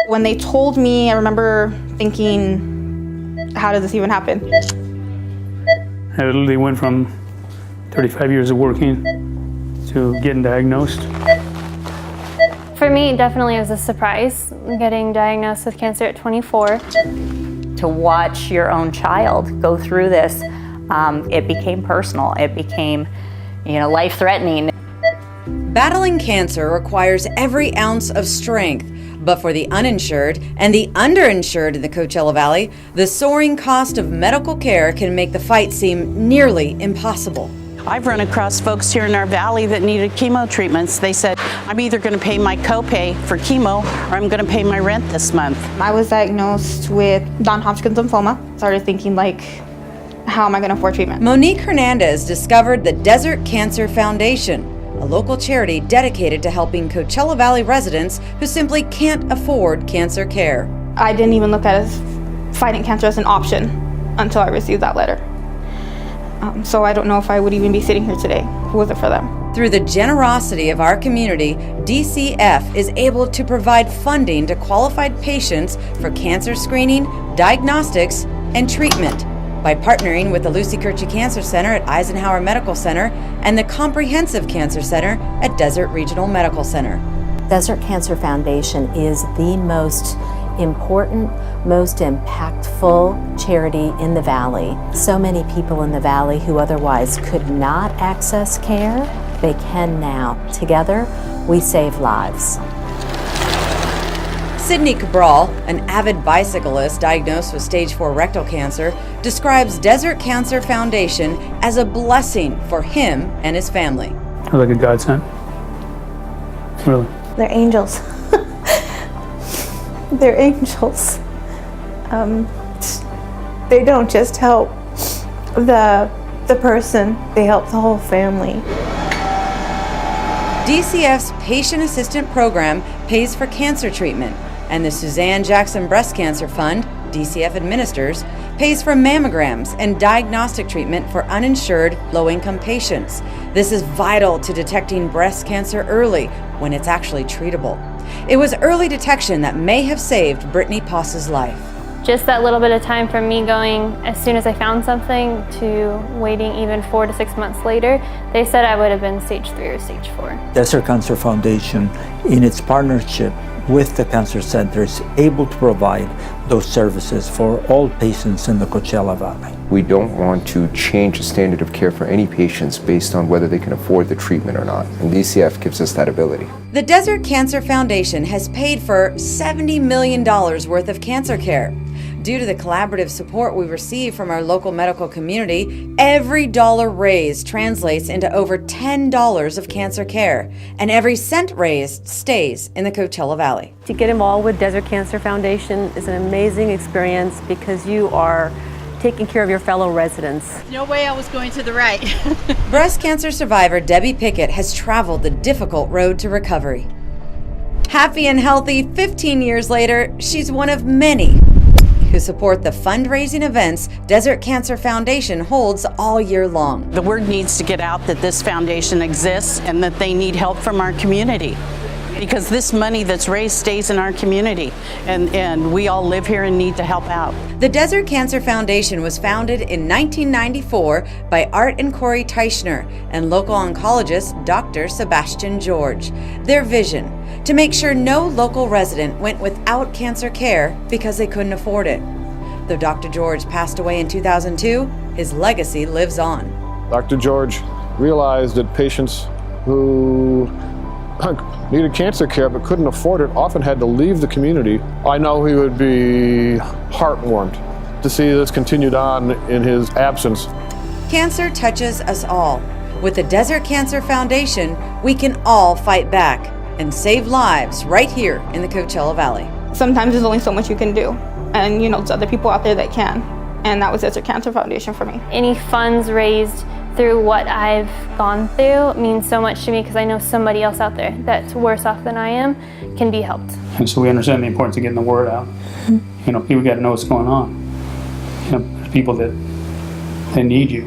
When they told me, I remember thinking, how did this even happen? I literally went from 35 years of working to getting diagnosed. For me, definitely it was a surprise getting diagnosed with cancer at 24. To watch your own child go through this, it became personal. It became, life-threatening. Battling cancer requires every ounce of strength, but for the uninsured and the underinsured in the Coachella Valley, the soaring cost of medical care can make the fight seem nearly impossible. I've run across folks here in our valley that needed chemo treatments. They said, I'm either going to pay my copay for chemo or I'm going to pay my rent this month. I was diagnosed with non-Hodgkin's lymphoma. Started thinking how am I going to afford treatment? Monique Hernandez discovered the Desert Cancer Foundation, a local charity dedicated to helping Coachella Valley residents who simply can't afford cancer care. I didn't even look at fighting cancer as an option until I received that letter. So I don't know if I would even be sitting here today was it for them. Through the generosity of our community, DCF is able to provide funding to qualified patients for cancer screening, diagnostics, and treatment by partnering with the Lucy Curci Cancer Center at Eisenhower Medical Center and the Comprehensive Cancer Center at Desert Regional Medical Center. Desert Cancer Foundation is the most important, most impactful charity in the Valley. So many people in the Valley who otherwise could not access care, they can now. Together, we save lives. Sydney Cabral, an avid bicyclist diagnosed with stage 4 rectal cancer, describes Desert Cancer Foundation as a blessing for him and his family. Like a godsend. Really. They're angels. They're angels. They don't just help the person, they help the whole family. DCF's Patient Assistant Program pays for cancer treatment, and the Suzanne Jackson Breast Cancer Fund, DCF administers, pays for mammograms and diagnostic treatment for uninsured, low-income patients. This is vital to detecting breast cancer early when it's actually treatable. It was early detection that may have saved Brittany Poss's life. Just that little bit of time from me going as soon as I found something to waiting even 4 to 6 months later, they said I would have been stage 3 or stage 4. Desert Cancer Foundation, in its partnership with the Cancer Center, is able to provide those services for all patients in the Coachella Valley. We don't want to change the standard of care for any patients based on whether they can afford the treatment or not, and DCF gives us that ability. The Desert Cancer Foundation has paid for $70 million worth of cancer care. Due to the collaborative support we receive from our local medical community, every dollar raised translates into over $10 of cancer care, and every cent raised stays in the Coachella Valley. To get involved with Desert Cancer Foundation is an amazing experience because you are taking care of your fellow residents. No way I was going to the right. Breast cancer survivor Debbie Pickett has traveled the difficult road to recovery. Happy and healthy 15 years later, she's one of many who support the fundraising events Desert Cancer Foundation holds all year long. The word needs to get out that this foundation exists and that they need help from our community, because this money that's raised stays in our community, and we all live here and need to help out. The Desert Cancer Foundation was founded in 1994 by Art and Corey Teichner and local oncologist Dr. Sebastian George. Their vision: to make sure no local resident went without cancer care because they couldn't afford it. Though Dr. George passed away in 2002, his legacy lives on. Dr. George realized that patients who needed cancer care but couldn't afford it often had to leave the community. I know he would be heartwarmed to see this continued on in his absence. Cancer touches us all. With the Desert Cancer Foundation, we can all fight back and save lives right here in the Coachella Valley. Sometimes there's only so much you can do, and there's other people out there that can, and that was Desert Cancer Foundation for me. Any funds raised through what I've gone through means so much to me because I know somebody else out there that's worse off than I am can be helped. And so we understand the importance of getting the word out. People got to know what's going on. There's people that need you.